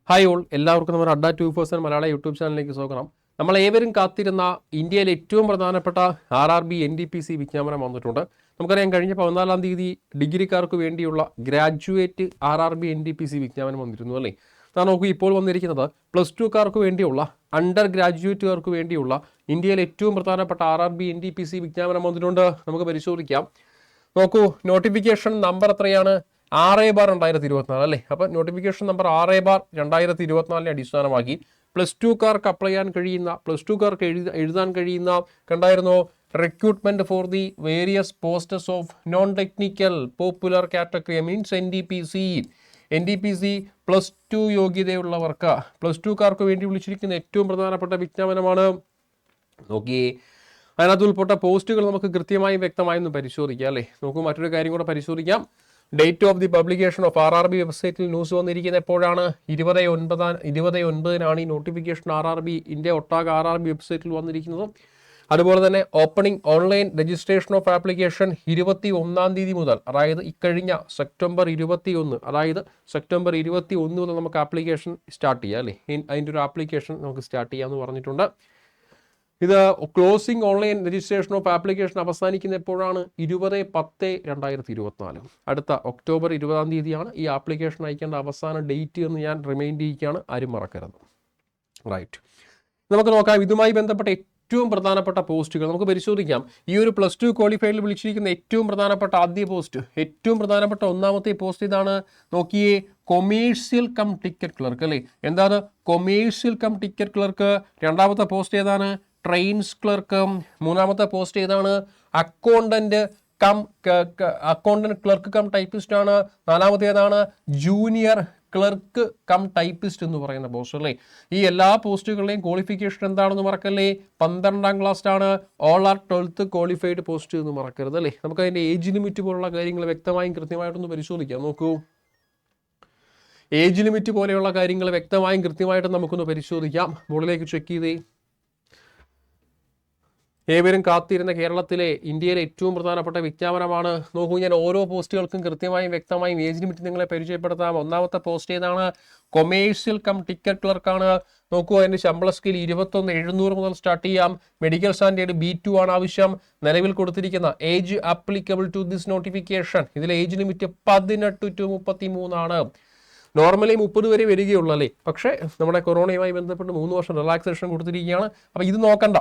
Hi all, എല്ലാവർക്കും നമ്മുടെ അഡ്ഡ 2% മലയാള YouTube ചാനലിലേക്ക് സ്വാഗതം. നമ്മൾ ഏവരും കാത്തിരുന്ന ഇന്ത്യയിലെ ഏറ്റവും പ്രധാനപ്പെട്ട RRB NTPC വിജ്ഞാപനം വന്നിട്ടുണ്ട്. നമുക്കറിയാം, കഴിഞ്ഞ 14-ാം തീയതി ഡിഗ്രിക്കാർക്ക് വേണ്ടിയുള്ള ഗ്രാജുവേറ്റ് RRB NTPC വിജ്ഞാപനം വന്നിരുന്നു അല്ലേ. താൻ നോക്കൂ, ഇപ്പോൾ വന്നിരിക്കുന്നത് പ്ലസ് ടുക്കാർക്ക് വേണ്ടിയുള്ള അണ്ടർ ഗ്രാജുവേറ്റുകാർക്ക് വേണ്ടിയുള്ള ഇന്ത്യയിലെ ഏറ്റവും പ്രധാനപ്പെട്ട RRB NTPC വിജ്ഞാപനം വന്നിട്ടുണ്ട്. നമുക്ക് പരിശോധിക്കാം. നോക്കൂ, നോട്ടിഫിക്കേഷൻ നമ്പർ എത്രയാണ്? 6/2024 അല്ലേ. അപ്പം നോട്ടിഫിക്കേഷൻ നമ്പർ 6/2024 അടിസ്ഥാനമാക്കി പ്ലസ് ടുക്കാർക്ക് അപ്ലൈ ചെയ്യാൻ കഴിയുന്ന, പ്ലസ് ടുക്കാർക്ക് എഴുതാൻ കഴിയുന്ന കണ്ടായിരുന്നോ, recruitment for the various posts of non technical popular category means NTPC plus two യോഗ്യതയുള്ളവർക്ക്, പ്ലസ് ടുക്കാർക്ക് വേണ്ടി വിളിച്ചിരിക്കുന്ന ഏറ്റവും പ്രധാനപ്പെട്ട വിജ്ഞാപനമാണ്. നോക്കിയേ, അതിനകത്ത് ഉൾപ്പെട്ട പോസ്റ്റുകൾ നമുക്ക് കൃത്യമായും വ്യക്തമായും പരിശോധിക്കാം അല്ലേ. നോക്കൂ, മറ്റൊരു കാര്യം കൂടെ പരിശോധിക്കാം. Date of the publication of RRB വെബ്സൈറ്റിൽ ന്യൂസ് വന്നിരിക്കുന്നത് എപ്പോഴാണ്? 20/9 ഈ നോട്ടിഫിക്കേഷൻ ഇന്ത്യ ഒട്ടാകെ RRB വെബ്സൈറ്റിൽ വന്നിരിക്കുന്നത്. അതുപോലെ തന്നെ opening online registration of application 21-ാം തീയതി മുതൽ, അതായത് ഇക്കഴിഞ്ഞ സെപ്റ്റംബർ 21 മുതൽ നമുക്ക് ആപ്ലിക്കേഷൻ സ്റ്റാർട്ട് ചെയ്യാം അല്ലേ. അതിൻ്റെ ഒരു ആപ്ലിക്കേഷൻ നമുക്ക് സ്റ്റാർട്ട് ചെയ്യാമെന്ന് പറഞ്ഞിട്ടുണ്ട്. ഇത് closing online registration of application അവസാനിക്കുന്ന എപ്പോഴാണ്? 20/10/2024. അടുത്ത ഒക്ടോബർ 20-ാം തീയതിയാണ് ഈ ആപ്ലിക്കേഷൻ അയക്കേണ്ട അവസാന ഡേറ്റ് എന്ന് ഞാൻ റിമൈൻഡ് ചെയ്യുകയാണ്, ആരും മറക്കരുത്. റൈറ്റ്, നമുക്ക് നോക്കാം. ഇതുമായി ബന്ധപ്പെട്ട ഏറ്റവും പ്രധാനപ്പെട്ട പോസ്റ്റുകൾ നമുക്ക് പരിശോധിക്കാം. ഈ ഒരു പ്ലസ് ടു ക്വാളിഫൈഡിൽ വിളിച്ചിരിക്കുന്ന ഏറ്റവും പ്രധാനപ്പെട്ട ആദ്യ പോസ്റ്റ്, ഏറ്റവും പ്രധാനപ്പെട്ട ഒന്നാമത്തെ പോസ്റ്റ് ഇതാണ്. നോക്കിയേ, കൊമേഴ്സ്യൽ കം ടിക്കറ്റ് ക്ലർക്ക് അല്ലേ. എന്താണ് കൊമേഴ്സ്യൽ കം ടിക്കറ്റ് ക്ലർക്ക്? രണ്ടാമത്തെ പോസ്റ്റ് ഏതാണ്? Trains clerk. മൂന്നാമത്തെ പോസ്റ്റ് ഏതാണ്? അക്കൗണ്ടന്റ് ക്ലർക്ക് കം ടൈപ്പിസ്റ്റ് ആണ്. നാലാമത്തെ ഏതാണ്? ജൂനിയർ ക്ലർക്ക് കം ടൈപ്പിസ്റ്റ് എന്ന് പറയുന്ന പോസ്റ്റ് അല്ലേ. ഈ എല്ലാ പോസ്റ്റുകളുടെയും ക്വാളിഫിക്കേഷൻ എന്താണെന്ന് മറക്കല്ലേ? 12-ാം ക്ലാസ് ആണ്. All are 12th qualified post എന്ന് മറക്കരുത് അല്ലേ. നമുക്ക് അതിൻ്റെ ഏജ് ലിമിറ്റ് പോലുള്ള കാര്യങ്ങൾ വ്യക്തമായും കൃത്യമായിട്ടൊന്ന് പരിശോധിക്കാം. നോക്കൂ, ഏജ് ലിമിറ്റ് പോലെയുള്ള കാര്യങ്ങൾ വ്യക്തമായും കൃത്യമായിട്ടും നമുക്കൊന്ന് പരിശോധിക്കാം. മുകളിലേക്ക് ചെക്ക് ചെയ്തേ. ഏവരും കാത്തിരുന്ന കേരളത്തിലെ, ഇന്ത്യയിലെ ഏറ്റവും പ്രധാനപ്പെട്ട വിജ്ഞാപനമാണ്. നോക്കൂ, ഞാൻ ഓരോ പോസ്റ്റുകൾക്കും കൃത്യമായും വ്യക്തമായും ഏജ് ലിമിറ്റ് നിങ്ങളെ പരിചയപ്പെടുത്താം. ഒന്നാമത്തെ പോസ്റ്റ് ഏതാണ്? കൊമേഴ്സ്യൽ കം ടിക്കറ്റ് ക്ലർക്കാണ്. നോക്കൂ, അതിൻ്റെ ശമ്പള സ്കെയിൽ 21,700 മുതൽ സ്റ്റാർട്ട് ചെയ്യാം. മെഡിക്കൽ സ്റ്റാൻഡേർഡ് B2 ആണ് ആവശ്യം. നിലവിൽ കൊടുത്തിരിക്കുന്ന age applicable to this notification, ഇതിലെ ഏജ് ലിമിറ്റ് 18 to 33 ആണ്. നോർമലി 30 വരെ വരികയുള്ളൂ അല്ലേ. പക്ഷേ നമ്മുടെ കൊറോണയുമായി ബന്ധപ്പെട്ട് 3 വർഷം റിലാക്സേഷൻ കൊടുത്തിരിക്കുകയാണ്. അപ്പോൾ ഇത് നോക്കണ്ട,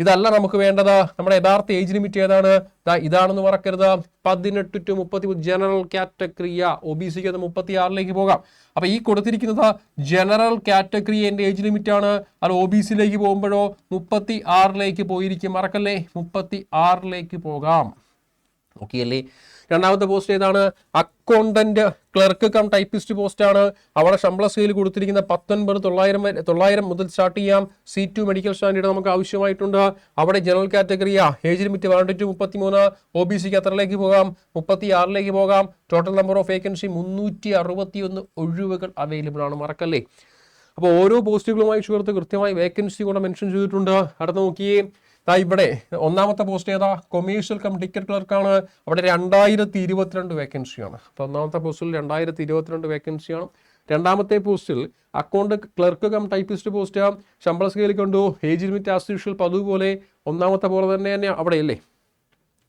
ഇതല്ല നമുക്ക് വേണ്ടത്. നമ്മുടെ യഥാർത്ഥ ഏജ് ലിമിറ്റ് ഏതാണ്? ഇതാണെന്ന് മറക്കരുത്. 18 to 33 ജനറൽ കാറ്റഗറിയ. OBCക്ക് അത് 36-ലേക്ക് പോകാം. അപ്പൊ ഈ കൊടുത്തിരിക്കുന്നത് ജനറൽ കാറ്റഗറി എൻ്റെ ഏജ് ലിമിറ്റ് ആണ്. അത് OBCയിലേക്ക് പോകുമ്പോഴോ 36-ലേക്ക് പോയിരിക്കും. മറക്കല്ലേ, 36-ലേക്ക് പോകാം. ഓക്കെ അല്ലേ. രണ്ടാമത്തെ പോസ്റ്റ് ഏതാണ്? Accountant clerk cum typist post ആണ്. അവിടെ ശമ്പള സ്കെയിൽ കൊടുത്തിരിക്കുന്ന 19,900 മുതൽ സ്റ്റാർട്ട് ചെയ്യാം. C2 മെഡിക്കൽ സ്റ്റാൻഡേർഡ് നമുക്ക് ആവശ്യമായിട്ടുണ്ട്. അവിടെ ജനറൽ കാറ്റഗറിയാ. Age limit 18 to 33. OBCക്ക് എത്രയിലേക്ക് പോകാം? 36-ലേക്ക് പോകാം. ടോട്ടൽ നമ്പർ ഓഫ് വേക്കൻസി 361 ഒഴിവുകൾ അവൈലബിൾ ആണ്. മറക്കല്ലേ. അപ്പോൾ ഓരോ പോസ്റ്റുകളുമായി ചേർത്ത് കൃത്യമായി വേക്കൻസി കൂടെ മെൻഷൻ ചെയ്തിട്ടുണ്ട്. അടുത്ത നോക്കിയേ, ഇവിടെ ഒന്നാമത്തെ പോസ്റ്റ് ഏതാ? കൊമേഴ്സ്യൽ കം ടിക്കറ്റ് ക്ലർക്കാണ്. അവിടെ 2022 വേക്കൻസിയാണ്. അപ്പോൾ ഒന്നാമത്തെ പോസ്റ്റിൽ 2022 വേക്കൻസിയാണ്. രണ്ടാമത്തെ പോസ്റ്റിൽ account clerk cum typist post. ശമ്പള സ്കെയിൽ കണ്ടു. ഏജ് ലിമിറ്റ് ആസ് യൂഷ്വൽ പതുപോലെ ഒന്നാമത്തെ പോലെ തന്നെ അവിടെയല്ലേ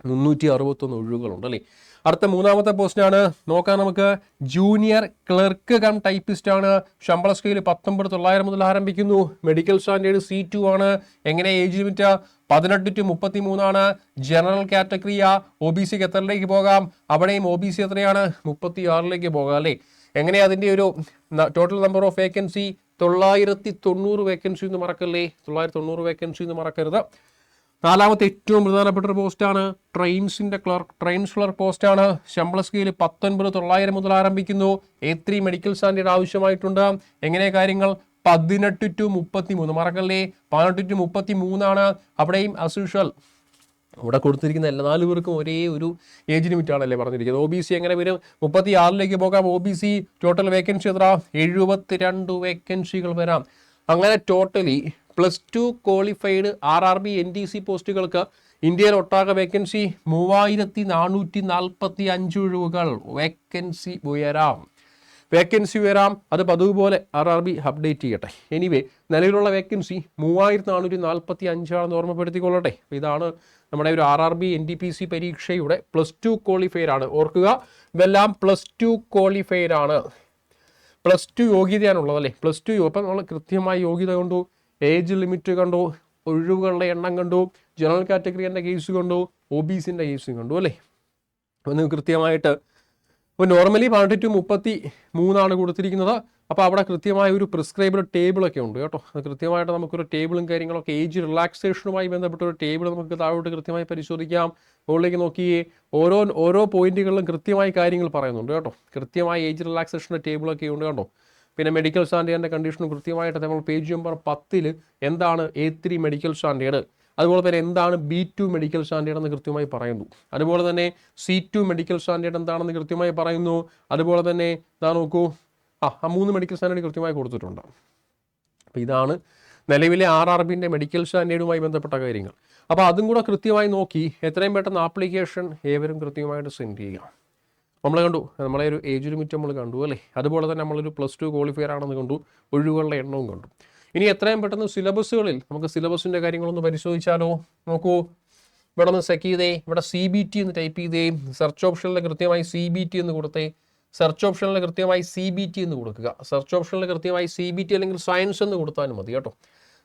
361 ഒഴിവുകളുണ്ട് അല്ലേ. അടുത്ത മൂന്നാമത്തെ പോസ്റ്റാണ്. നോക്കാം നമുക്ക്. ജൂനിയർ ക്ലർക്ക് കം ടൈപ്പിസ്റ്റ് ആണ്. ശമ്പള സ്കെയിൽ 19,900 മുതൽ ആരംഭിക്കുന്നു. മെഡിക്കൽ സ്റ്റാൻഡേർഡ് C2 ആണ്. എങ്ങനെ ഏജ് ലിമിറ്റ്? 18 to 33 ആണ്. ജനറൽ കാറ്റഗറിയ. OBCക്ക് എത്രയിലേക്ക് പോകാം? അവിടെയും OBC എത്രയാണ്? 36-ലേക്ക് പോകാം അല്ലേ. എങ്ങനെയാ അതിൻ്റെ ഒരു total number of vacancy? 990 vacancy എന്ന് മറക്കല്ലേ. 990 വേക്കൻസി എന്ന് മറക്കരുത്. നാലാമത്തെ ഏറ്റവും പ്രധാനപ്പെട്ട ഒരു പോസ്റ്റാണ് ട്രെയിൻസ് ക്ലർക്ക് പോസ്റ്റാണ്. ശമ്പള സ്കെയിൽ 19,900 മുതൽ ആരംഭിക്കുന്നു. A3 medical standard ആവശ്യമായിട്ടുണ്ട്. എങ്ങനെ കാര്യങ്ങൾ? 18 to 33 മറക്കല്ലേ. 18 to 33 ആണ്. അവിടെയും ആസ് യൂഷ്വൽ അവിടെ കൊടുത്തിരിക്കുന്ന എല്ലാ 4 പേർക്കും ഒരേ ഒരു ഏജ് ലിമിറ്റ് ആണല്ലേ പറഞ്ഞിരിക്കുന്നത്. OBC എങ്ങനെ വരും? 36-ലേക്ക് പോകാം. OBC ടോട്ടൽ വേക്കൻസി എത്ര? 72 വേക്കൻസികൾ വരാം. അങ്ങനെ totally plus two qualified RRB NTC പോസ്റ്റുകൾക്ക് ഇന്ത്യയിൽ ഒട്ടാകെ വേക്കൻസി 3445 ഒഴിവുകൾ വേക്കൻസി ഉയരാം. വേക്കൻസി വരാം, അത് പതുപോലെ RRB അപ്ഡേറ്റ് ചെയ്യട്ടെ. എനിവേ നിലവിലുള്ള വേക്കൻസി 3445 ഓർമ്മപ്പെടുത്തിക്കൊള്ളട്ടെ. ഇതാണ് നമ്മുടെ ഒരു RRB NTPC പരീക്ഷയുടെ +2 ക്വാളിഫയർ ആണ്. ഓർക്കുക, ഇതെല്ലാം +2 ക്വാളിഫയർ ആണ്. +2 യോഗ്യതയാണുള്ളത് അല്ലേ. +2 അപ്പം നമ്മൾ കൃത്യമായി യോഗ്യത കണ്ടു, ഏജ് ലിമിറ്റ് കണ്ടു, ഒഴിവുകളുടെ എണ്ണം കണ്ടു, ജനറൽ കാറ്റഗറിയുടെ കേസ് കണ്ടു, OBCൻ്റെ കേസ് കണ്ടു അല്ലേ. അപ്പോൾ നിങ്ങൾക്ക് കൃത്യമായിട്ട് അപ്പോൾ നോർമലി 18 to 33 കൊടുത്തിരിക്കുന്നത്. അപ്പോൾ അവിടെ കൃത്യമായ ഒരു പ്രിസ്ക്രൈബ്ഡ് ടേബിളൊക്കെ ഉണ്ട് കേട്ടോ. അത് കൃത്യമായിട്ട് നമുക്കൊരു ടേബിളും കാര്യങ്ങളൊക്കെ ഏജ് റിലാക്സേഷനുമായി ബന്ധപ്പെട്ട ഒരു ടേബിൾ നമുക്ക് താഴോട്ട് കൃത്യമായി പരിശോധിക്കാം. മുകളിലേക്ക് നോക്കിയേ, ഓരോ പോയിന്റുകളിലും കൃത്യമായി കാര്യങ്ങൾ പറയുന്നുണ്ട് കേട്ടോ. കൃത്യമായി ഏജ് റിലാക്സേഷൻ്റെ ടേബിളൊക്കെ ഉണ്ട് കേട്ടോ. പിന്നെ മെഡിക്കൽ സ്റ്റാൻഡേർഡിൻ്റെ കണ്ടീഷനും കൃത്യമായിട്ട് നമ്മൾ പേജ് നമ്പർ 10 എന്താണ് A3 മെഡിക്കൽ സ്റ്റാൻഡേർഡ്, അതുപോലെ തന്നെ എന്താണ് B2 മെഡിക്കൽ സ്റ്റാൻഡേർഡ് എന്ന് കൃത്യമായി പറയുന്നു. അതുപോലെ തന്നെ C2 മെഡിക്കൽ സ്റ്റാൻഡേർഡ് എന്താണെന്ന് കൃത്യമായി പറയുന്നു. അതുപോലെ തന്നെ ഇതാ നോക്കൂ, 3 മെഡിക്കൽ സ്റ്റാൻഡേർഡ് കൃത്യമായി കൊടുത്തിട്ടുണ്ട്. അപ്പോൾ ഇതാണ് നിലവിലെ RRBൻ്റെ മെഡിക്കൽ സ്റ്റാൻഡേർഡുമായി ബന്ധപ്പെട്ട കാര്യങ്ങൾ. അപ്പോൾ അതും കൂടെ കൃത്യമായി നോക്കി എത്രയും പെട്ടെന്ന് ആപ്ലിക്കേഷൻ ഏവരും കൃത്യമായിട്ട് സെൻഡ് ചെയ്യുക. നമ്മൾ കണ്ടു, നമ്മളെ ഒരു ഏജ് ലിമിറ്റ് നമ്മൾ കണ്ടു അല്ലേ. അതുപോലെ തന്നെ നമ്മളൊരു +2 ക്വാളിഫയർ ആണെന്ന് കണ്ടു, ഒഴിവുകളുടെ എണ്ണവും കണ്ടു. ഇനി എത്രയും പെട്ടെന്ന് സിലബസുകളിൽ നമുക്ക് സിലബസിൻ്റെ കാര്യങ്ങളൊന്ന് പരിശോധിച്ചാലോ. നോക്കൂ, ഇവിടെ ഒന്ന് ചെക്ക് ചെയ്തേ, ഇവിടെ CBT എന്ന് ടൈപ്പ് ചെയ്തേ, സെർച്ച് ഓപ്ഷനിൽ കൃത്യമായി CBT എന്ന് കൊടുത്തേ, സെർച്ച് ഓപ്ഷനിൽ കൃത്യമായി CBT എന്ന് കൊടുക്കുക. സെർച്ച് ഓപ്ഷനിൽ കൃത്യമായി CBT അല്ലെങ്കിൽ സയൻസ് എന്ന് കൊടുത്താലും മതി കേട്ടോ.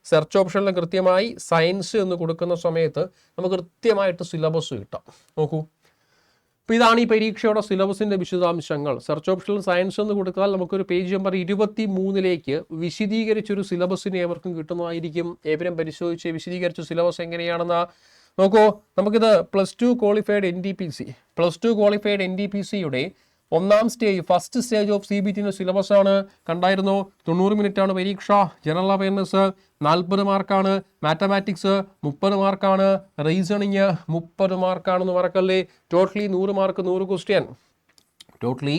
സെർച്ച് ഓപ്ഷനിൽ കൃത്യമായി സയൻസ് എന്ന് കൊടുക്കുന്ന സമയത്ത് നമുക്ക് കൃത്യമായിട്ട് സിലബസ് കിട്ടാം. നോക്കൂ, അപ്പോൾ ഇതാണ് ഈ പരീക്ഷയുടെ സിലബസിൻ്റെ വിശദാംശങ്ങൾ. സെർച്ച് ഓപ്ഷനിൽ സയൻസ് എന്ന് കൊടുത്താൽ നമുക്കൊരു പേജ് നമ്പർ 23 വിശദീകരിച്ചൊരു സിലബസിന് ഏവർക്കും കിട്ടുന്നതായിരിക്കും. ഏവരും പരിശോധിച്ച് വിശദീകരിച്ച സിലബസ് എങ്ങനെയാണെന്ന് നോക്കൂ. നമുക്കിത് +2 ക്വാളിഫൈഡ് NTPCയുടെ first stage of CBT syllabus ആണ്. കണ്ടായിരുന്നു, 90 മിനിറ്റാണ് പരീക്ഷ. ജനറൽ അവയർനെസ് 40 മാർക്കാണ്, മാത്തമാറ്റിക്സ് 30 മാർക്കാണ്, റീസണിങ് 30 മാർക്കാണെന്ന് മറക്കല്ലേ. Totally 100 mark 100 question. ടോട്ടലി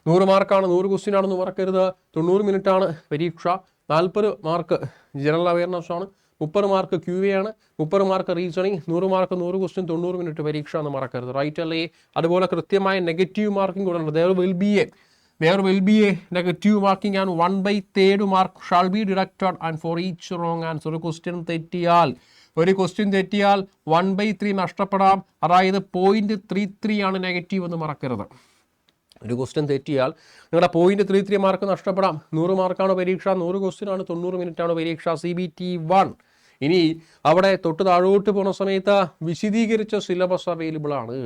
100 മാർക്കാണ്, 100 ക്വസ്റ്റ്യൻ ആണെന്ന് മറക്കരുത്. 90 മിനിറ്റാണ് പരീക്ഷ. 40 മാർക്ക് ജനറൽ അവയർനെസ് ആണ്, 30 മാർക്ക് QA ആണ്, 30 mark reasoning, 100 mark 100 question, 90 minute പരീക്ഷ എന്ന് മറക്കരുത്. റൈറ്റ് അല്ലേ. അതുപോലെ കൃത്യമായ നെഗറ്റീവ് മാർക്കിംഗ് കൂടെ ഉണ്ട്. There will be a negative marking and 1/3 mark shall be deducted and for each wrong answer. ഒരു ക്വസ്റ്റ്യൻ തെറ്റിയാൽ 1/3 നഷ്ടപ്പെടാം. അതായത് 0.33 ആണ് നെഗറ്റീവ് എന്ന് മറക്കരുത്. ഒരു ക്വസ്റ്റ്യൻ തെറ്റിയാൽ നിങ്ങളുടെ 0.33 മാർക്ക് നഷ്ടപ്പെടാം. 100 മാർക്കാണ് പരീക്ഷ, 100 ക്വസ്റ്റ്യൻ ആണ്, 90 മിനിറ്റാണ് പരീക്ഷ. CBT 1. ഇനി അവിടെ തൊട്ട് താഴോട്ട് പോകുന്ന സമയത്ത് വിശദീകരിച്ച സിലബസ് അവൈലബിൾ ആണ്.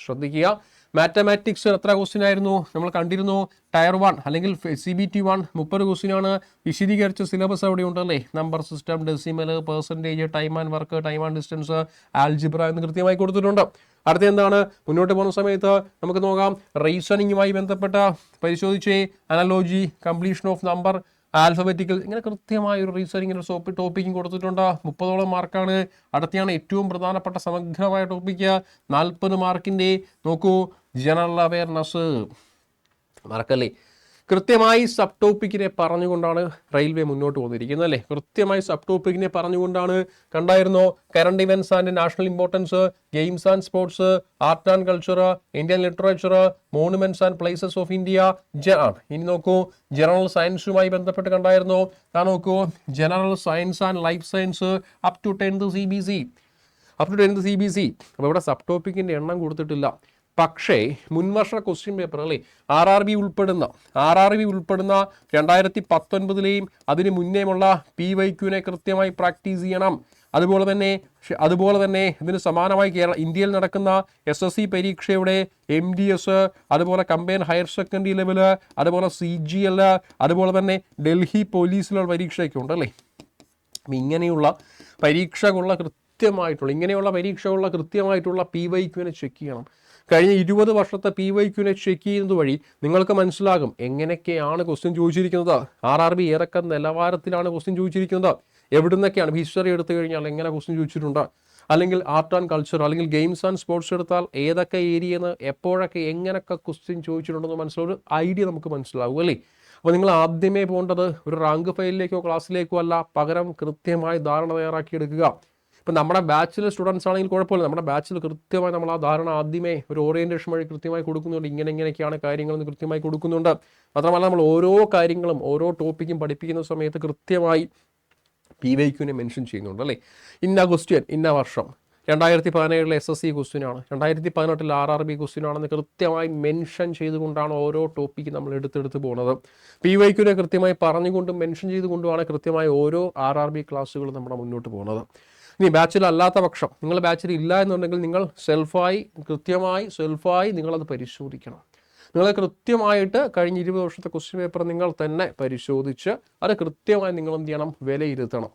ശ്രദ്ധിക്കുക, മാത്തമാറ്റിക്സ് എത്ര ക്വസ്റ്റ്യൻ ആയിരുന്നു നമ്മൾ കണ്ടിരുന്നു. ടയർ 1 അല്ലെങ്കിൽ CBT 1 30 ക്വസ്റ്റ്യൻ ആണ്. വിശദീകരിച്ച സിലബസ് അവിടെ ഉണ്ടല്ലേ. Number system, decimal, percentage, time and work, time and distance, algebra എന്ന് കൃത്യമായി കൊടുത്തിട്ടുണ്ട്. അടുത്ത എന്താണ്, മുന്നോട്ട് പോകുന്ന സമയത്ത് നമുക്ക് നോക്കാം. റീസണിങ്ങുമായി ബന്ധപ്പെട്ട പരിശോധിച്ച് analogy, completion of number, alphabetical, ഇങ്ങനെ കൃത്യമായ ഒരു റീസണിങ്ങിൻ്റെ ടോപ്പിക്കും കൊടുത്തിട്ടുണ്ട്. 30ഓളം മാർക്കാണ്. അടുത്തെയാണ് ഏറ്റവും പ്രധാനപ്പെട്ട സമഗ്രമായ ടോപ്പിക്ക്, 40 മാർക്കിൻ്റെ. നോക്കൂ, ജനറൽ അവയർനെസ് മറക്കല്ലേ. കൃത്യമായി സബ് ടോപ്പിക്കിനെ പറഞ്ഞുകൊണ്ടാണ് റെയിൽവേ മുന്നോട്ട് പോകുന്നിരിക്കുന്നത് അല്ലേ. കൃത്യമായി സബ് ടോപ്പിക്കിനെ പറഞ്ഞുകൊണ്ടാണ്. കണ്ടായിരുന്നോ, current events and national importance, games and sports, art and culture, Indian literature, monuments and places of India. ഇനി നോക്കൂ, ജനറൽ സയൻസുമായി ബന്ധപ്പെട്ട് കണ്ടായിരുന്നോ. നോക്കൂ, general science and life science up to 10th CBC. അപ്പോൾ ഇവിടെ സബ് ടോപ്പിക്കിൻ്റെ എണ്ണം കൊടുത്തിട്ടില്ല. പക്ഷേ മുൻവർഷ ക്വസ്റ്റ്യൻ പേപ്പർ അല്ലേ, RRB ഉൾപ്പെടുന്ന 2019 അതിന് മുന്നേയുമുള്ള PYQനെ കൃത്യമായി പ്രാക്ടീസ് ചെയ്യണം. അതുപോലെ തന്നെ ഇതിന് സമാനമായി ഇന്ത്യയിൽ നടക്കുന്ന SSC പരീക്ഷയുടെ MDS, അതുപോലെ കമ്പൈൻ ഹയർ സെക്കൻഡറി ലെവൽ, അതുപോലെ CGL, അതുപോലെ തന്നെ ഡൽഹി പോലീസിലുള്ള പരീക്ഷയൊക്കെ ഉണ്ടല്ലേ. ഇങ്ങനെയുള്ള പരീക്ഷകളുള്ള കൃത്യമായിട്ടുള്ള PYQനെ ചെക്ക് ചെയ്യണം. കഴിഞ്ഞ 20 വർഷത്തെ PYQനെ ചെക്ക് ചെയ്യുന്നത് വഴി നിങ്ങൾക്ക് മനസ്സിലാകും എങ്ങനെയൊക്കെയാണ് ക്വസ്റ്റ്യൻ ചോദിച്ചിരിക്കുന്നത്. RRB ഏതൊക്കെ നിലവാരത്തിലാണ് ക്വസ്റ്റ്യൻ ചോദിച്ചിരിക്കുന്നത്, എവിടുന്നൊക്കെയാണ്. ഹിസ്റ്ററി എടുത്തു കഴിഞ്ഞാൽ എങ്ങനെ ക്വസ്റ്റ്യൻ ചോദിച്ചിട്ടുണ്ട്, അല്ലെങ്കിൽ ആർട്ട് ആൻഡ് കൾച്ചർ, അല്ലെങ്കിൽ ഗെയിംസ് ആൻഡ് സ്പോർട്സ് എടുത്താൽ ഏതൊക്കെ ഏരിയന്ന് എപ്പോഴൊക്കെ എങ്ങനെയൊക്കെ ക്വസ്റ്റ്യൻ ചോദിച്ചിട്ടുണ്ടെന്ന് ഒരു ഐഡിയ നമുക്ക് മനസ്സിലാവും അല്ലേ. അപ്പോൾ നിങ്ങൾ ആദ്യമേ പോകേണ്ടത് ഒരു റാങ്ക് ഫയലിലേക്കോ ക്ലാസ്സിലേക്കോ അല്ല, പകരം കൃത്യമായി ധാരണ തയ്യാറാക്കിയെടുക്കുക. ഇപ്പം നമ്മുടെ ബാച്ചിൽ സ്റ്റുഡൻസ് ആണെങ്കിൽ കുഴപ്പമില്ല, നമ്മുടെ ബാച്ചിൽ കൃത്യമായി നമ്മൾ ആ ധാരണ ആദ്യമേ ഒരു ഓറിയൻറ്റേഷൻ വഴി കൃത്യമായി കൊടുക്കുന്നുണ്ട്, ഇങ്ങനെയൊക്കെയാണ് കാര്യങ്ങളെന്ന് കൃത്യമായി കൊടുക്കുന്നുണ്ട്. മാത്രമല്ല നമ്മൾ ഓരോ കാര്യങ്ങളും ഓരോ ടോപ്പിക്കും പഠിപ്പിക്കുന്ന സമയത്ത് കൃത്യമായി PYQനെ മെൻഷൻ ചെയ്യുന്നുണ്ട് അല്ലേ. ഇന്ന ക്വസ്റ്റ്യൻ ഇന്ന വർഷം 2017 SSC ക്വസ്റ്റ്യൻ ആണ്, 2018 RRB ക്വസ്റ്റ്യൻ ആണെന്ന് കൃത്യമായി മെൻഷൻ ചെയ്തുകൊണ്ടാണ് ഓരോ ടോപ്പിക്ക് നമ്മൾ എടുത്തെടുത്ത് പോകുന്നത്. PYQനെ കൃത്യമായി പറഞ്ഞുകൊണ്ടും മെൻഷൻ ചെയ്തുകൊണ്ടുമാണ് കൃത്യമായി ഓരോ RRB ക്ലാസ്സുകളും നമ്മുടെ മുന്നോട്ട് പോകുന്നത്. ഇനി ബാച്ചിൽ അല്ലാത്ത പക്ഷം, നിങ്ങൾ ബാച്ചിൽ ഇല്ല എന്നുണ്ടെങ്കിൽ നിങ്ങൾ സെൽഫായി നിങ്ങളത് പരിശോധിക്കണം. നിങ്ങൾ കൃത്യമായിട്ട് കഴിഞ്ഞ 20 വർഷത്തെ ക്വസ്റ്റ്യൻ പേപ്പർ നിങ്ങൾ തന്നെ പരിശോധിച്ച് അത് കൃത്യമായി നിങ്ങൾ എന്ത് ചെയ്യണം, വിലയിരുത്തണം.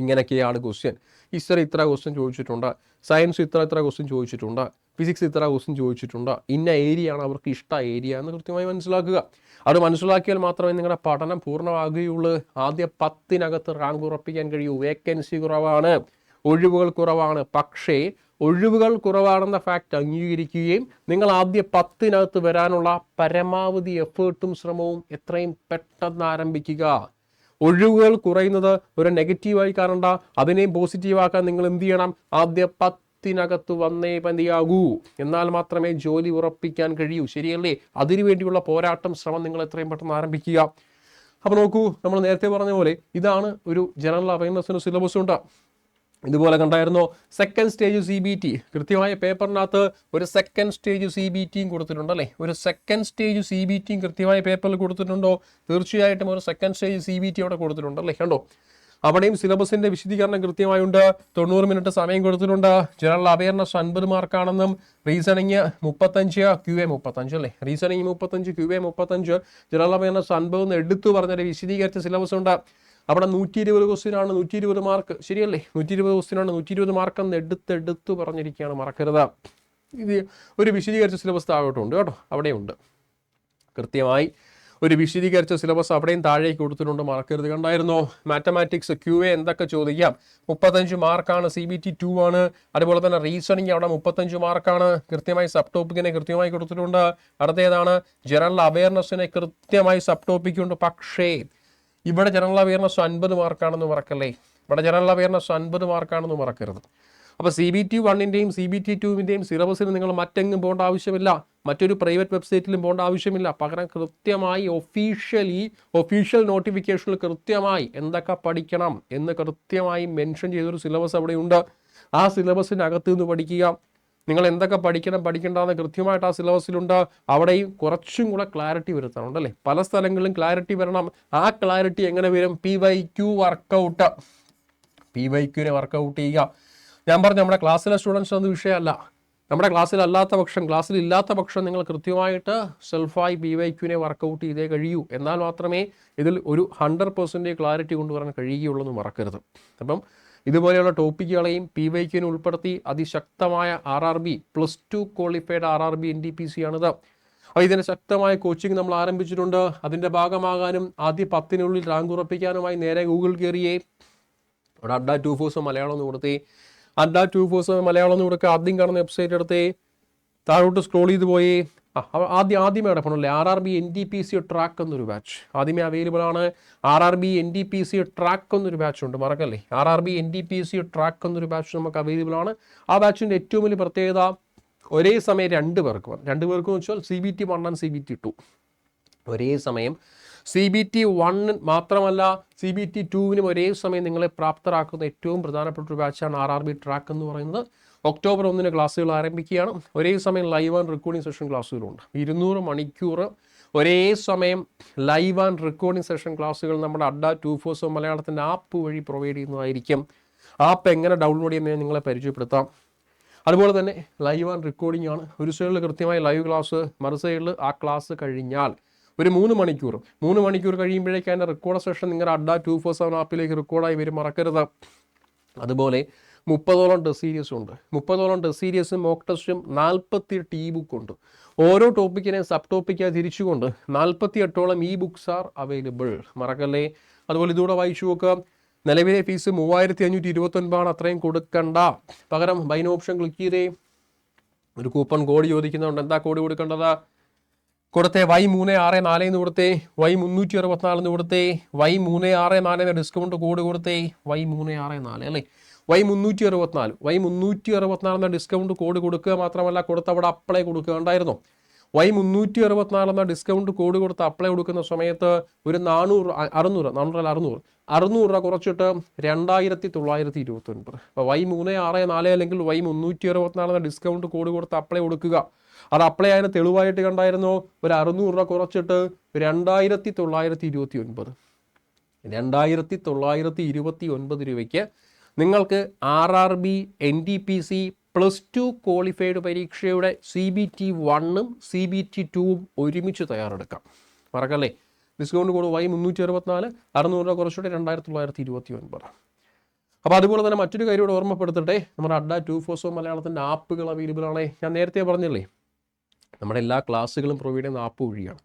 ഇങ്ങനെയൊക്കെയാണ് ക്വസ്റ്റ്യൻ, ഹിസ്റ്ററി ഇത്ര ക്വസ്റ്റ്യൻ ചോദിച്ചിട്ടുണ്ട്, സയൻസ് ഇത്ര ക്വസ്റ്റ്യൻ ചോദിച്ചിട്ടുണ്ട്, ഫിസിക്സ് ഇത്ര ക്വസ്റ്റ്യൻ ചോദിച്ചിട്ടുണ്ട്, ഇന്ന ഏരിയ ആണ് അവർക്ക് ഇഷ്ട ഏരിയ എന്ന് കൃത്യമായി മനസ്സിലാക്കുക. അത് മനസ്സിലാക്കിയാൽ മാത്രമേ നിങ്ങളുടെ പഠനം പൂർണ്ണമാകുകയുള്ളൂ. ആദ്യ 10 റാങ്ക് ഉറപ്പിക്കാൻ കഴിയൂ. വേക്കൻസി കുറവാണ്, ഒഴിവുകൾ കുറവാണ്. പക്ഷേ ഒഴിവുകൾ കുറവാണെന്ന ഫാക്റ്റ് അംഗീകരിക്കുകയും നിങ്ങൾ ആദ്യ 10 വരാനുള്ള പരമാവധി എഫേർട്ടും ശ്രമവും എത്രയും പെട്ടെന്ന് ആരംഭിക്കുക. ഒഴിവുകൾ കുറയുന്നത് ഒരു നെഗറ്റീവായി കാണണ്ട, അതിനെയും പോസിറ്റീവാക്കാൻ നിങ്ങൾ എന്ത് ചെയ്യണം, ആദ്യ 10 വന്നേ മതിയാകൂ. എന്നാൽ മാത്രമേ ജോലി ഉറപ്പിക്കാൻ കഴിയൂ. ശരിയല്ലേ? അതിനുവേണ്ടിയുള്ള പോരാട്ടം, ശ്രമം നിങ്ങൾ എത്രയും പെട്ടെന്ന് ആരംഭിക്കുക. അപ്പോൾ നോക്കൂ, നമ്മൾ നേരത്തെ പറഞ്ഞ പോലെ ഇതാണ് ഒരു ജനറൽ അവയർനെസ്സിന് സിലബസ് ഉണ്ട്. ഇതുപോലെ കണ്ടായിരുന്നോ സെക്കൻഡ് സ്റ്റേജ് CBT, കൃത്യമായ പേപ്പറിനകത്ത് ഒരു സെക്കൻഡ് സ്റ്റേജ് CBTയും കൊടുത്തിട്ടുണ്ട് അല്ലേ. ഒരു സെക്കൻഡ് സ്റ്റേജ് CBTയും കൃത്യമായ പേപ്പറിൽ കൊടുത്തിട്ടുണ്ടോ? തീർച്ചയായിട്ടും ഒരു സെക്കൻഡ് സ്റ്റേജ് CBT അവിടെ കൊടുത്തിട്ടുണ്ട് അല്ലേ. കണ്ടോ, അവിടെയും സിലബസിന്റെ വിശദീകരണം കൃത്യമായുണ്ട്. 90 മിനിറ്റ് സമയം കൊടുത്തിട്ടുണ്ട്. ജനറൽ അവയർനെസ് 50 മാർക്കാണെന്നും റീസണിങ് 35, QA 35 അല്ലേ. റീസണിങ് 35, QA 35, ജനറൽ അവയർനെസ് 50 എന്ന് എടുത്തു പറഞ്ഞൊരു വിശദീകരിച്ച സിലബസ് ഉണ്ട്. അവിടെ 120 ക്വസ്റ്റ്യൻ ആണ്, 120 മാർക്ക്. ശരിയല്ലേ? 120 ക്വസ്റ്റ്യൻ ആണ്, 120 മാർക്ക് എന്ന് എടുത്തു പറഞ്ഞിരിക്കുകയാണ്, മറക്കരുത്. ഇത് ഒരു വിശദീകരിച്ച സിലബസ് താഴോട്ടുണ്ട് കേട്ടോ, അവിടെയുണ്ട്. കൃത്യമായി ഒരു വിശദീകരിച്ച സിലബസ് അവിടെയും താഴേക്ക് കൊടുത്തിട്ടുണ്ട്, മറക്കരുത്. കണ്ടായിരുന്നോ? മാത്തമാറ്റിക്സ് QA എന്തൊക്കെ ചോദിക്കാം, 35 മാർക്കാണ്. CBT 2 ആണ്. അതുപോലെ തന്നെ റീസണിങ് അവിടെ 35 മാർക്കാണ്. കൃത്യമായി സബ് ടോപ്പിക്കിനെ കൃത്യമായി കൊടുത്തിട്ടുണ്ട്. അടുത്തേതാണ് ജനറൽ അവയർനെസ്സിനെ കൃത്യമായി സബ് ടോപ്പിക്കുണ്ട്. പക്ഷേ ഇവിടെ ജനറൽ അവയർനെസ് 50 മാർക്കാണെന്ന് മറക്കല്ലേ. ഇവിടെ ജനറൽ അവയർനെസ് 50 മാർക്കാണെന്ന് മറക്കരുത്. അപ്പോൾ CBT 1-ൻ്റെയും CBT 2-ൻ്റെയും സിലബസിന് നിങ്ങൾ മറ്റെങ്ങും പോകേണ്ട ആവശ്യമില്ല, മറ്റൊരു പ്രൈവറ്റ് വെബ്സൈറ്റിലും പോകേണ്ട ആവശ്യമില്ല. പകരം കൃത്യമായി ഒഫീഷ്യൽ നോട്ടിഫിക്കേഷനിൽ കൃത്യമായി എന്തൊക്കെ പഠിക്കണം എന്ന് കൃത്യമായി മെൻഷൻ ചെയ്തൊരു സിലബസ് അവിടെയുണ്ട്. ആ സിലബസിനകത്ത് നിന്ന് പഠിക്കുക. നിങ്ങൾ എന്തൊക്കെ പഠിക്കേണ്ടതെന്ന് കൃത്യമായിട്ട് ആ സിലബസിലുണ്ട്. അവിടെയും കുറച്ചും കൂടെ ക്ലാരിറ്റി വരുത്താനുണ്ട് അല്ലേ. പല സ്ഥലങ്ങളിലും ക്ലാരിറ്റി വരണം. ആ ക്ലാരിറ്റി എങ്ങനെ വരും? PYQ workout. PYQനെ വർക്കൗട്ട് ചെയ്യുക. ഞാൻ പറഞ്ഞു, നമ്മുടെ ക്ലാസ്സിലെ സ്റ്റുഡൻസ് അത് വിഷയമല്ല. നമ്മുടെ ക്ലാസ്സിലില്ലാത്ത പക്ഷം നിങ്ങൾ കൃത്യമായിട്ട് സെൽഫായി PYQനെ വർക്കൗട്ട് ചെയ്തേ കഴിയൂ. എന്നാൽ മാത്രമേ ഇതിൽ ഒരു 100% ക്ലാരിറ്റി കൊണ്ടുവരാൻ കഴിയുകയുള്ളൂ എന്ന് മറക്കരുത്. അപ്പം ഇതുപോലെയുള്ള ടോപ്പിക്കുകളെയും PYQനെ ഉൾപ്പെടുത്തി അതിശക്തമായ RRB +2 ക്വാളിഫൈഡ് RRB NTPC ആണിത്. അപ്പോൾ ഇതിൻ്റെ ശക്തമായ കോച്ചിങ് നമ്മൾ ആരംഭിച്ചിട്ടുണ്ട്. അതിൻ്റെ ഭാഗമാകാനും ആദ്യ 10 റാങ്ക് ഉറപ്പിക്കാനുമായി നേരെ ഗൂഗിൾ കയറിയേ. അവിടെ അഡ്ഡ 24 മലയാളം എന്ന് കൊടുത്തേ. അഡ്ഡ 24 മലയാളം എന്ന് കൊടുക്കുക. ആദ്യം കാണുന്ന വെബ്സൈറ്റ് എടുത്തേ, താഴോട്ട് സ്ക്രോൾ ചെയ്ത് പോയി. ആദ്യമേ കിടപ്പണല്ലേ RRB NTPC ട്രാക്ക് എന്നൊരു ബാച്ച് ആദ്യമേ അവൈലബിൾ ആണ്. RRB NTPC ട്രാക്ക് എന്നൊരു ബാച്ച് ഉണ്ട്, മറക്കല്ലേ. RRB NTPC ട്രാക്ക് എന്നൊരു ബാച്ച് നമുക്ക് അവൈലബിൾ ആണ്. ആ ബാച്ചിൻ്റെ ഏറ്റവും വലിയ പ്രത്യേകത, ഒരേ സമയം 2 പേർക്ക് എന്ന് വെച്ചാൽ CBT 1 ആൻഡ് CBT 2 ഒരേ സമയം. CBT 1 മാത്രമല്ല CBT 2-നും ഒരേ സമയം നിങ്ങളെ പ്രാപ്തരാക്കുന്ന ഏറ്റവും പ്രധാനപ്പെട്ട ഒരു ബാച്ചാണ് RRB ട്രാക്ക് എന്ന് പറയുന്നത്. ഒക്ടോബർ 1 ക്ലാസ്സുകൾ ആരംഭിക്കുകയാണ്. ഒരേ സമയം ലൈവ് ആൻഡ് റെക്കോർഡിംഗ് സെഷൻ ക്ലാസ്സുകളുണ്ട്. 200 മണിക്കൂർ ഒരേ സമയം ലൈവ് ആൻഡ് റെക്കോർഡിംഗ് സെഷൻ ക്ലാസ്സുകൾ നമ്മുടെ അഡ്ഡ 24 മലയാളത്തിൻ്റെ ആപ്പ് വഴി പ്രൊവൈഡ് ചെയ്യുന്നതായിരിക്കും. ആപ്പ് എങ്ങനെ ഡൗൺലോഡ് ചെയ്യുന്നതിന് നിങ്ങളെ പരിചയപ്പെടുത്താം. അതുപോലെ തന്നെ ലൈവ് ആൻഡ് റെക്കോർഡിംഗ് ആണ്. ഒരു സൈഡിൽ കൃത്യമായി ലൈവ് ക്ലാസ്, മറു സൈഡിൽ ആ ക്ലാസ് കഴിഞ്ഞാൽ ഒരു 3 മണിക്കൂർ കഴിയുമ്പോഴേക്കും അതിൻ്റെ റെക്കോർഡ് സെഷൻ നിങ്ങളുടെ അഡ്ഡ 247 ആപ്പിലേക്ക് റെക്കോർഡായി വരും, മറക്കരുത്. അതുപോലെ 30ഓളം ടെസ്റ്റ് സീരീസ് ഉണ്ട്. 30ഓളം ടെസ്റ്റ് സീരീസും മോക്ക് ടെസ്റ്റും 48 ബുക്ക് ഉണ്ട്. ഓരോ ടോപ്പിക്കിനെ സബ് ടോപ്പിക്കായി തിരിച്ചുകൊണ്ട് 48ഓളം ബുക്സ് ആർ അവൈലബിൾ, മറക്കല്ലേ. അതുപോലെ ഇതുകൂടെ വായിച്ചു നോക്കുക. നിലവിലെ ഫീസ് 3529 അത്രയും കൊടുക്കണ്ട. പകരം ബൈൻ ഓപ്ഷൻ ക്ലിക്ക് ചെയ്തേ. ഒരു കൂപ്പൺ കോഡ് ചോദിക്കുന്നുണ്ട്. എന്താ കോഡ് കൊടുക്കേണ്ടത്? കൊടുത്തേ Y364 എന്ന് കൊടുത്തേ, Y364 എന്ന് കൊടുത്തേ, Y364 എന്ന ഡിസ്കൗണ്ട് കോഡ് കൊടുത്തേ, Y364 അല്ലേ. Y364 എന്ന ഡിസ്കൗണ്ട് കോഡ് കൊടുക്കുക മാത്രമല്ല കൊടുത്ത് അവിടെ അപ്ലൈ കൊടുക്കുക ഉണ്ടായിരുന്നോ? Y364 എന്ന ഡിസ്കൗണ്ട് കോഡ് കൊടുത്ത് അപ്ലൈ കൊടുക്കുന്ന സമയത്ത് ഒരു 600 രൂപ കുറച്ചിട്ട് 2929. അപ്പോൾ Y364 അല്ലെങ്കിൽ Y364 എന്ന ഡിസ്കൗണ്ട് കോഡ് കൊടുത്ത് അപ്ലൈ കൊടുക്കുക. അത് അപ്ലൈ ആയതിന് തെളിവായിട്ട് കണ്ടായിരുന്നോ? ഒരു 600 രൂപ കുറച്ചിട്ട് 2929. 2929 രൂപയ്ക്ക് നിങ്ങൾക്ക് RRB NTPC +2 ക്വാളിഫൈഡ് പരീക്ഷയുടെ CBT 1ഉം CBT 2ഉം ഒരുമിച്ച് തയ്യാറെടുക്കാം. മറക്കല്ലേ, ഡിസ്കൗണ്ട് കോഡ് Y364, 600 രൂപ കുറച്ചിട്ട് 2929. അപ്പോൾ അതുപോലെ തന്നെ മറ്റൊരു കാര്യം ഇവിടെ ഓർമ്മപ്പെടുത്തട്ടെ, നമ്മുടെ അഡ്ഡ 247 മലയാളത്തിൻ്റെ ആപ്പുകൾ അവൈലബിൾ ആണ്. ഞാൻ നേരത്തെ പറഞ്ഞില്ലേ, നമ്മുടെ എല്ലാ ക്ലാസ്സുകളും പ്രൊവൈഡ് ചെയ്യുന്ന ആപ്പ് വഴിയാണ്.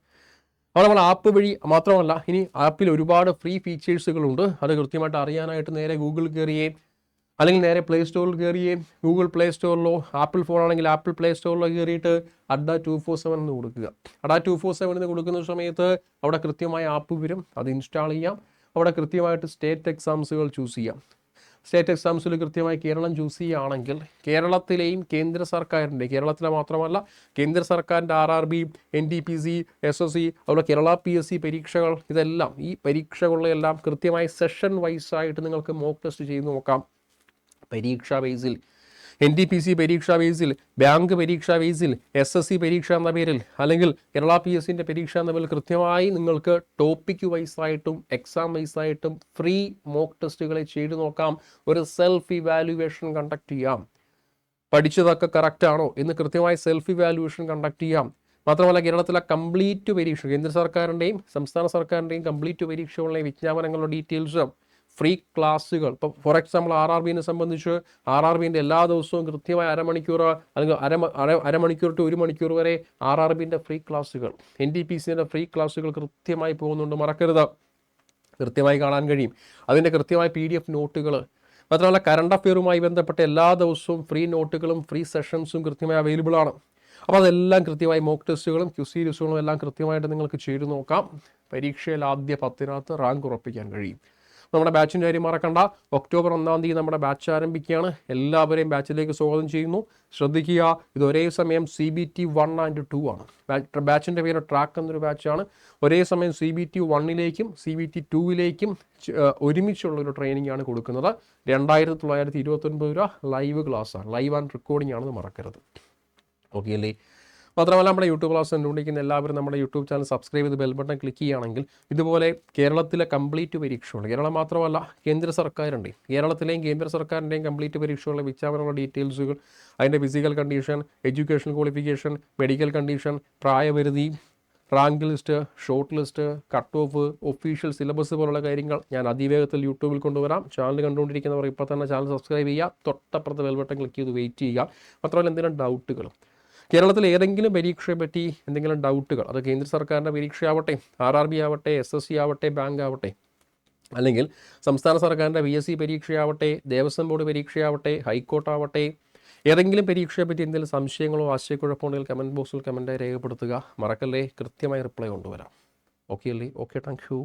അപ്പോൾ നമ്മൾ ആപ്പ് വഴി മാത്രമല്ല, ഇനി ആപ്പിൽ ഒരുപാട് ഫ്രീ ഫീച്ചേഴ്സുകളുണ്ട്. അത് കൃത്യമായിട്ട് അറിയാനായിട്ട് നേരെ ഗൂഗിളിൽ കയറിയേ അല്ലെങ്കിൽ നേരെ പ്ലേ സ്റ്റോറിൽ കയറിയേ, ഗൂഗിൾ പ്ലേ സ്റ്റോറിലോ ആപ്പിൾ ഫോൺ ആണെങ്കിൽ ആപ്പിൾ പ്ലേ സ്റ്റോറിലോ കയറിയിട്ട് അഡ്ഡ 247 എന്ന് കൊടുക്കുക. അഡ്ഡ 247 എന്ന് കൊടുക്കുന്ന സമയത്ത് അവിടെ കൃത്യമായ ആപ്പ് വരും, അത് ഇൻസ്റ്റാൾ ചെയ്യാം. അവിടെ കൃത്യമായിട്ട് സ്റ്റേറ്റ് എക്സാംസുകൾ ചൂസ് ചെയ്യാം. സ്റ്റേറ്റ് എക്സാംസിൽ കൃത്യമായി കേരളം ചൂസ് ചെയ്യുകയാണെങ്കിൽ കേരളത്തിലെയും കേന്ദ്ര സർക്കാരിൻ്റെ, കേരളത്തിലെ മാത്രമല്ല കേന്ദ്ര സർക്കാരിൻ്റെ RRB NTPC SSC അതുപോലെ കേരള PSC പരീക്ഷകൾ, ഇതെല്ലാം ഈ പരീക്ഷകളിലെല്ലാം കൃത്യമായി സെഷൻ വൈസായിട്ട് നിങ്ങൾക്ക് മോക്ക് ടെസ്റ്റ് ചെയ്ത് നോക്കാം. പരീക്ഷാ ബേസിൽ NTPC പരീക്ഷാ ബേസിൽ, ബാങ്ക് പരീക്ഷാ ബേസിൽ, SSC പരീക്ഷ എന്ന പേരിൽ അല്ലെങ്കിൽ കേരള PSCൻ്റെ പരീക്ഷ എന്ന പേരിൽ കൃത്യമായി നിങ്ങൾക്ക് ടോപ്പിക് വൈസായിട്ടും എക്സാം വൈസായിട്ടും ഫ്രീ മോക്ക് ടെസ്റ്റുകളെ ചെയ്തു നോക്കാം. ഒരു സെൽഫ് ഇവാലുവേഷൻ കണ്ടക്ട് ചെയ്യാം. പഠിച്ചതൊക്കെ കറക്റ്റാണോ എന്ന് കൃത്യമായി സെൽഫ് ഇവാലുവേഷൻ കണ്ടക്ട് ചെയ്യാം. മാത്രമല്ല കേരളത്തിലെ കംപ്ലീറ്റ് പരീക്ഷ, കേന്ദ്ര സർക്കാരിൻ്റെയും സംസ്ഥാന സർക്കാരിൻ്റെയും കംപ്ലീറ്റ് പരീക്ഷകളുടെയും വിജ്ഞാപനങ്ങളുടെ ഡീറ്റെയിൽസ്, ഫ്രീ ക്ലാസ്സുകൾ. ഇപ്പോൾ ഫോർ എക്സാമ്പിൾ RRBനെ സംബന്ധിച്ച് RRBൻ്റെ എല്ലാ ദിവസവും കൃത്യമായി അരമണിക്കൂർ അല്ലെങ്കിൽ അരമണിക്കൂർ ടു 1 മണിക്കൂർ വരെ RRBൻ്റെ ഫ്രീ ക്ലാസ്സുകൾ, NTPCൻ്റെ ഫ്രീ ക്ലാസ്സുകൾ കൃത്യമായി പോകുന്നുണ്ട്. മറക്കരുത്, കൃത്യമായി കാണാൻ കഴിയും. അതിൻ്റെ കൃത്യമായ PDF നോട്ടുകൾ, മാത്രമല്ല കറണ്ട് അഫെയറുമായി ബന്ധപ്പെട്ട എല്ലാ ദിവസവും ഫ്രീ നോട്ടുകളും ഫ്രീ സെഷൻസും കൃത്യമായി അവൈലബിൾ ആണ്. അപ്പോൾ അതെല്ലാം കൃത്യമായി മോക്ക് ടെസ്റ്റുകളും ക്യൂസീരീസുകളും എല്ലാം കൃത്യമായിട്ട് നിങ്ങൾക്ക് ചെയ്തു നോക്കാം. പരീക്ഷയിൽ ആദ്യ 10 റാങ്ക് ഉറപ്പിക്കാൻ കഴിയും. നമ്മുടെ ബാച്ചിൻ്റെ കാര്യം മറക്കണ്ട. ഒക്ടോബർ 1 നമ്മുടെ ബാച്ച് ആരംഭിക്കുകയാണ്. എല്ലാവരെയും ബാച്ചിലേക്ക് സ്വാഗതം ചെയ്യുന്നു. ശ്രദ്ധിക്കുക, ഇത് ഒരേ സമയം CBT 1 and 2 ആണ്. ബാച്ചിൻ്റെ പേര് ട്രാക്ക് എന്നൊരു ബാച്ചാണ്. ഒരേ സമയം CBT 1ലേക്കും CBT 2ലേക്കും ഒരുമിച്ചുള്ളൊരു ട്രെയിനിങ് ആണ് കൊടുക്കുന്നത്. 2929 രൂപ ലൈവ് ക്ലാസ്സാണ്, ലൈവ് ആൻഡ് റെക്കോർഡിംഗ് ആണെന്ന് മറക്കരുത്. ഓക്കെ അല്ലേ? മാത്രമല്ല നമ്മുടെ യൂട്യൂബ് ക്ലാസ് കണ്ടുകൊണ്ടിരിക്കുന്ന എല്ലാവരും നമ്മുടെ യൂട്യൂബ് ചാനൽ സബ്സ്ക്രൈബ് ചെയ്ത് ബെൽ ബട്ടൺ ക്ലിക്ക് ചെയ്യുകയാണെങ്കിൽ ഇതുപോലെ കേരളത്തിലെ കംപ്ലീറ്റ് പരീക്ഷകളുണ്ട്. കേരളം മാത്രമല്ല കേന്ദ്ര സർക്കാരിൻ്റെ, കേരളത്തിലെയും കേന്ദ്ര സർക്കാരിൻ്റെയും കംപ്ലീറ്റ് പരീക്ഷകളുടെ വിജ്ഞാപനമുള്ള ഡീറ്റെയിൽസുകൾ, അതിൻ്റെ physical condition, education qualification, medical condition, പ്രായപരിധി, rank list, short list, cut off, official syllabus പോലുള്ള കാര്യങ്ങൾ ഞാൻ അതിവേഗത്തിൽ യൂട്യൂബിൽ കൊണ്ടുവരാം. ചാനൽ കണ്ടുകൊണ്ടിരിക്കുന്നവർ ഇപ്പോൾ തന്നെ ചാനൽ സബ്സ്ക്രൈബ് ചെയ്യുക, തൊട്ടപ്പുറത്ത് ബെൽ ബട്ടൺ ക്ലിക്ക് ചെയ്ത് വെയിറ്റ് ചെയ്യുക. മാത്രമല്ല എന്തെങ്കിലും ഡൗട്ടുകൾ, കേരളത്തിൽ ഏതെങ്കിലും പരീക്ഷയെ പറ്റി എന്തെങ്കിലും ഡൗട്ടുകൾ, അത് കേന്ദ്ര സർക്കാരിൻ്റെ പരീക്ഷയാവട്ടെ, RRB ആവട്ടെ, SSC ആവട്ടെ, ബാങ്ക് ആവട്ടെ, അല്ലെങ്കിൽ സംസ്ഥാന സർക്കാരിൻ്റെ PSC പരീക്ഷയാവട്ടെ, ദേവസ്വം ബോർഡ് പരീക്ഷയാവട്ടെ, ഹൈക്കോർട്ടാവട്ടെ, ഏതെങ്കിലും പരീക്ഷയെ പറ്റി എന്തെങ്കിലും സംശയങ്ങളോ ആശയക്കുഴപ്പമുണ്ടെങ്കിൽ കമൻറ്റ് ബോക്സിൽ കമൻറ്റായി രേഖപ്പെടുത്തുക. മറക്കല്ലേ, കൃത്യമായി റിപ്ലൈ കൊണ്ടുവരാം. ഓക്കെ അല്ലേ? Okay, thank you.